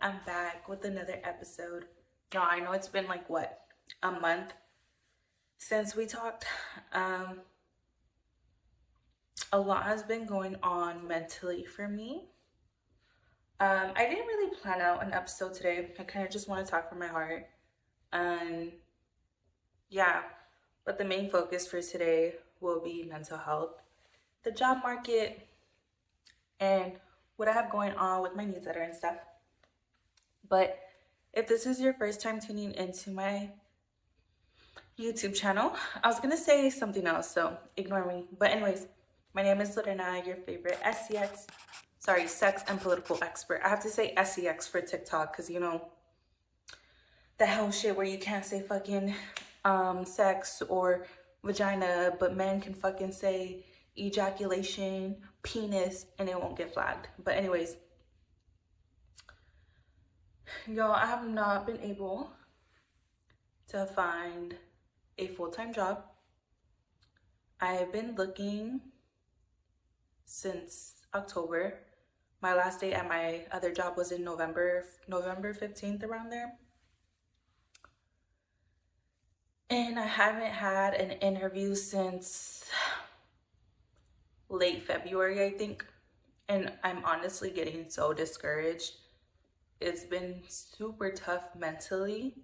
I'm back with another episode. Y'all, I know it's been like what, a month since we talked. A lot has been going on mentally for me. I didn't really plan out an episode today. I kind of just want to talk from my heart. And yeah, but the main focus for today will be mental health, the job market, and what I have going on with my newsletter and stuff. But if this is your first time tuning into my YouTube channel, I was gonna say something else, so ignore me. But anyways, my name is Lorena, your favorite sex and political expert. I have to say SEX for TikTok because you know the hell shit where you can't say fucking sex or vagina, but men can fucking say ejaculation, penis, and it won't get flagged. But anyways, y'all, I have not been able to find a full-time job. I have been looking since October. My last day at my other job was in November 15th, around there. And I haven't had an interview since late February, I think. And I'm honestly getting so discouraged. It's been super tough mentally.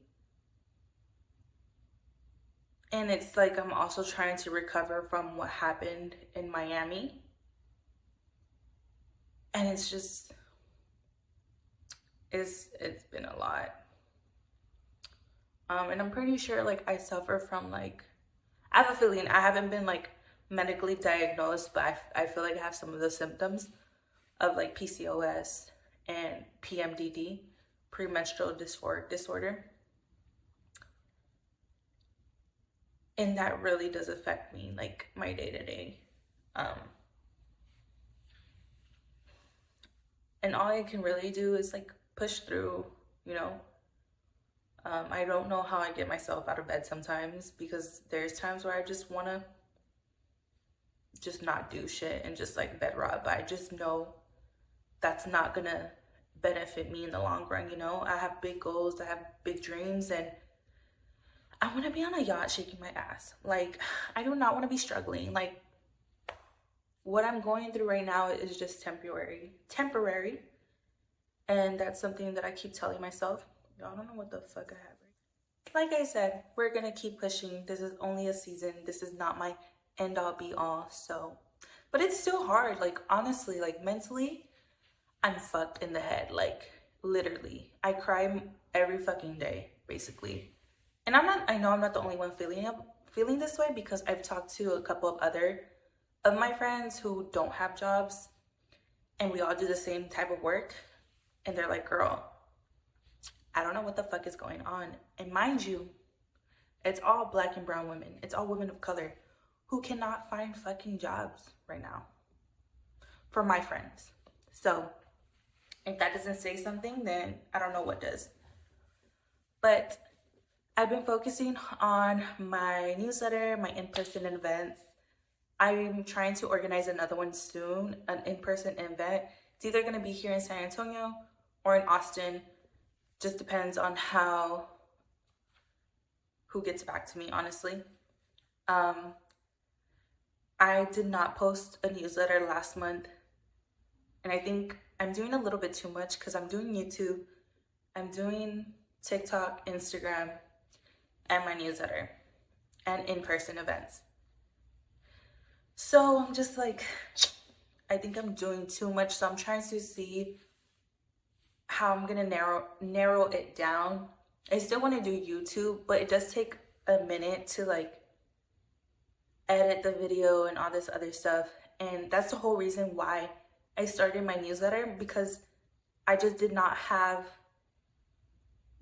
And it's like I'm also trying to recover from what happened in Miami. And it's just, it's been a lot. And I'm pretty sure like I suffer from like, I have a feeling, I haven't been like medically diagnosed, but I feel like I have some of the symptoms of like PCOS and PMDD, premenstrual disorder. And that really does affect me, like my day-to-day. And all I can really do is like push through, you know. I don't know how I get myself out of bed sometimes because there's times where I just want to just not do shit and just like bed rot, but I just know that's not gonna benefit me in the long run, you know. I have big goals, I have big dreams, and I want to be on a yacht shaking my ass. Like, I do not want to be struggling. Like, what I'm going through right now is just temporary. And that's something that I keep telling myself. Y'all don't know what the fuck I have. Like I said, we're gonna keep pushing. This is only a season. This is not my end all be all. So, but it's still hard. Like, honestly, like mentally, I'm fucked in the head. Like, literally, I cry every fucking day, basically. And I know I'm not the only one feeling this way because I've talked to a couple of other of my friends who don't have jobs and we all do the same type of work. And they're like, girl, I don't know what the fuck is going on. And mind you, it's all Black and brown women. It's all women of color who cannot find fucking jobs right now for my friends. So if that doesn't say something, then I don't know what does. But I've been focusing on my newsletter, my in-person events. I'm trying to organize another one soon, an in-person event. It's either going to be here in San Antonio or in Austin. Just depends on who gets back to me, honestly. I did not post a newsletter last month. And I think I'm doing a little bit too much because I'm doing YouTube. I'm doing TikTok, Instagram, and my newsletter and in-person events. So I'm just like, I think I'm doing too much. So I'm trying to see how I'm gonna narrow it down. I still want to do YouTube, but it does take a minute to like edit the video and all this other stuff. And that's the whole reason why I started my newsletter, because I just did not have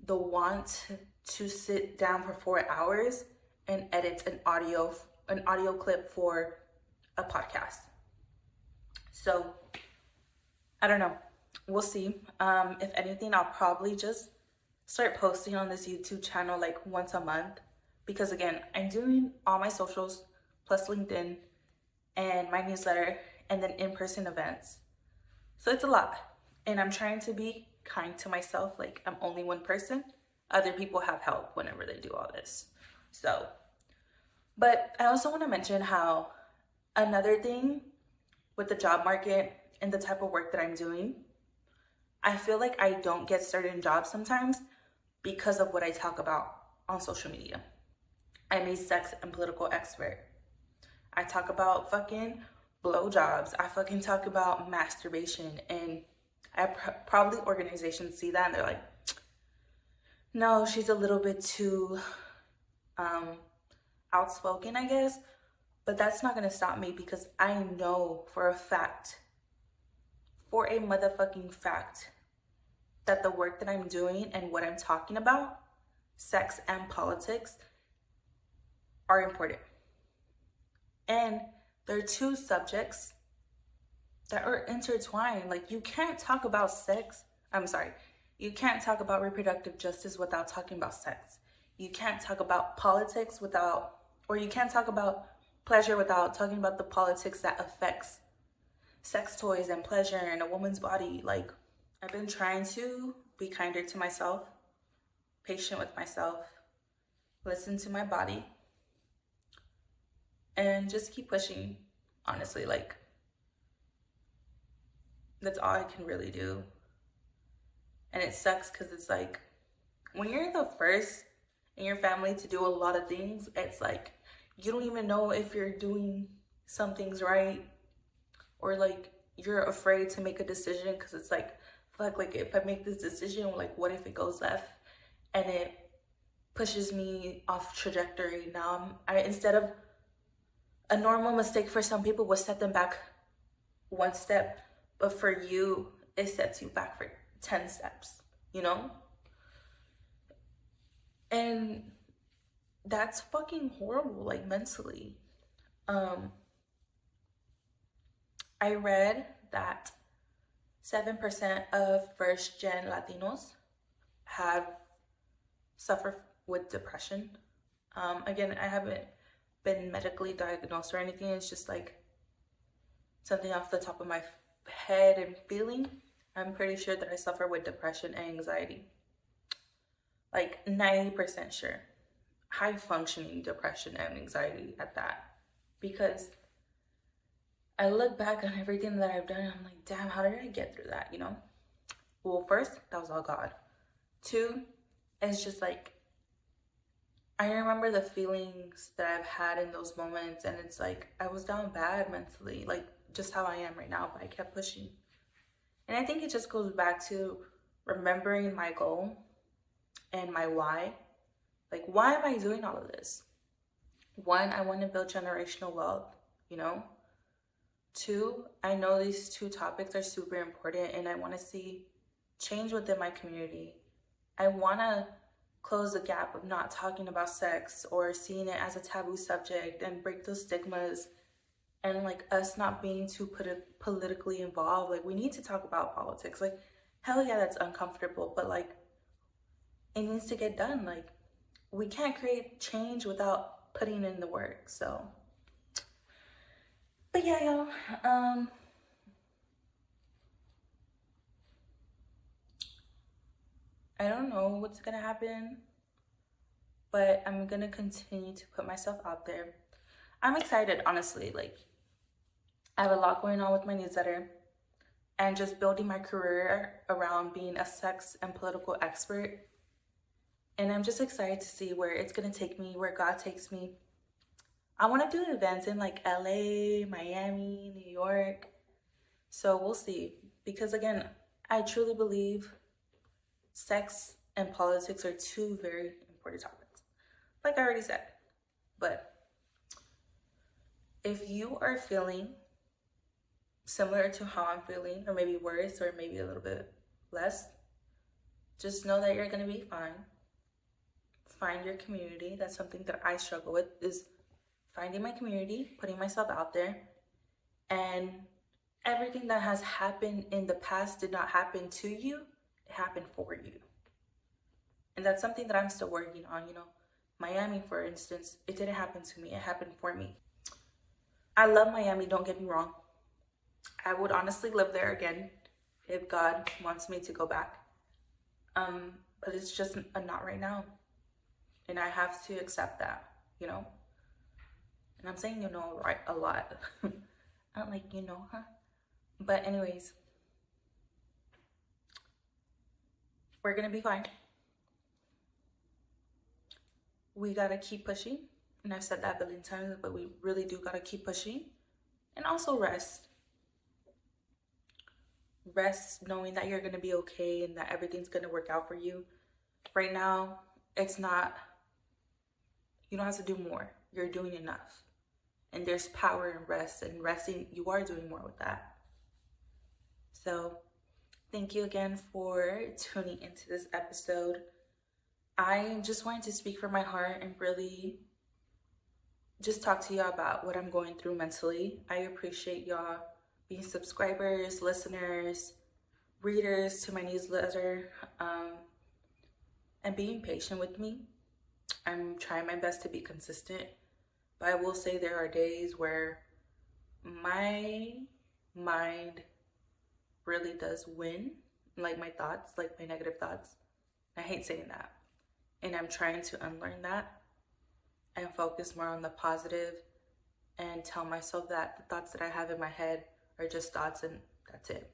the want to sit down for 4 hours and edit an audio clip for a podcast. So I don't know, we'll see. If anything, I'll probably just start posting on this YouTube channel like once a month, because again, I'm doing all my socials plus LinkedIn and my newsletter and then in-person events. So it's a lot, and I'm trying to be kind to myself, like I'm only one person. Other people have help whenever they do all this. So, but I also want to mention how another thing with the job market and the type of work that I'm doing, I feel like I don't get certain jobs sometimes because of what I talk about on social media. I'm a sex and political expert. I talk about fucking blowjobs. I fucking talk about masturbation. And probably organizations see that and they're like, no, she's a little bit too outspoken, I guess. But that's not gonna stop me because I know for a fact, for a motherfucking fact, that the work that I'm doing and what I'm talking about, sex and politics, are important. And they're two subjects that are intertwined. Like, you can't talk about sex. I'm sorry. You can't talk about reproductive justice without talking about sex. You can't talk about politics without, or you can't talk about pleasure without talking about the politics that affects sex toys and pleasure and a woman's body. Like, I've been trying to be kinder to myself, patient with myself, listen to my body, and just keep pushing. Honestly, like, that's all I can really do. And it sucks because it's like, when you're the first in your family to do a lot of things, it's like, you don't even know if you're doing some things right, or like, you're afraid to make a decision because it's like, fuck, like if I make this decision, like what if it goes left and it pushes me off trajectory? Now instead of a normal mistake for some people would set them back one step, but for you, it sets you back for 10 steps, you know? And that's fucking horrible, like mentally. I read that 7% of first-gen Latinos have suffered with depression. Again, I haven't been medically diagnosed or anything. It's just like something off the top of my head and feeling. I'm pretty sure that I suffer with depression and anxiety. Like 90% sure. High functioning depression and anxiety at that. Because I look back on everything that I've done and I'm like, damn, how did I get through that, you know? Well, first, that was all God. Two, it's just like, I remember the feelings that I've had in those moments, and it's like, I was down bad mentally, like just how I am right now, but I kept pushing. And I think it just goes back to remembering my goal and my why. Like, why am I doing all of this? One, I want to build generational wealth, you know? Two, I know these two topics are super important and I want to see change within my community. I want to close the gap of not talking about sex or seeing it as a taboo subject and break those stigmas, and like us not being too politically involved. Like, we need to talk about politics. Like, hell yeah, that's uncomfortable, but like, it needs to get done. Like, we can't create change without putting in the work. So, but yeah, y'all, I don't know what's gonna happen, but I'm gonna continue to put myself out there. I'm excited, honestly. Like, I have a lot going on with my newsletter and just building my career around being a sex and political expert. And I'm just excited to see where it's gonna take me, where God takes me. I wanna do events in like LA, Miami, New York. So we'll see. Because again, I truly believe sex and politics are two very important topics, like I already said. But if you are feeling similar to how I'm feeling, or maybe worse, or maybe a little bit less, just know that you're gonna be fine. Find your community. That's something that I struggle with, is finding my community, putting myself out there. And everything that has happened in the past did not happen to you, it happened for you. And that's something that I'm still working on, you know. Miami, for instance, it didn't happen to me, it happened for me. I love Miami, don't get me wrong. I would honestly live there again if God wants me to go back. But it's just not right now. And I have to accept that, you know? And I'm saying, you know, right, a lot. Not like, you know, huh? But anyways, we're gonna be fine. We gotta keep pushing. And I've said that a billion times, but we really do gotta keep pushing. And also rest. Rest knowing that you're gonna be okay and that everything's gonna work out for you. Right now, it's not, you don't have to do more. You're doing enough. And there's power in rest, and resting, you are doing more with that. So thank you again for tuning into this episode. I just wanted to speak from my heart and really just talk to y'all about what I'm going through mentally. I appreciate y'all being subscribers, listeners, readers to my newsletter, and being patient with me. I'm trying my best to be consistent, but I will say there are days where my mind really does win, like my thoughts, like my negative thoughts. I hate saying that. And I'm trying to unlearn that and focus more on the positive and tell myself that the thoughts that I have in my head are just thoughts and that's it.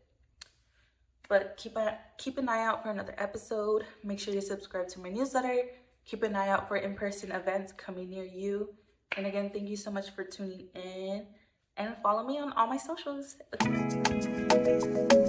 But keep an eye out for another episode. Make sure you subscribe to my newsletter. Keep an eye out for in-person events coming near you. And again, thank you so much for tuning in. And follow me on all my socials. Okay.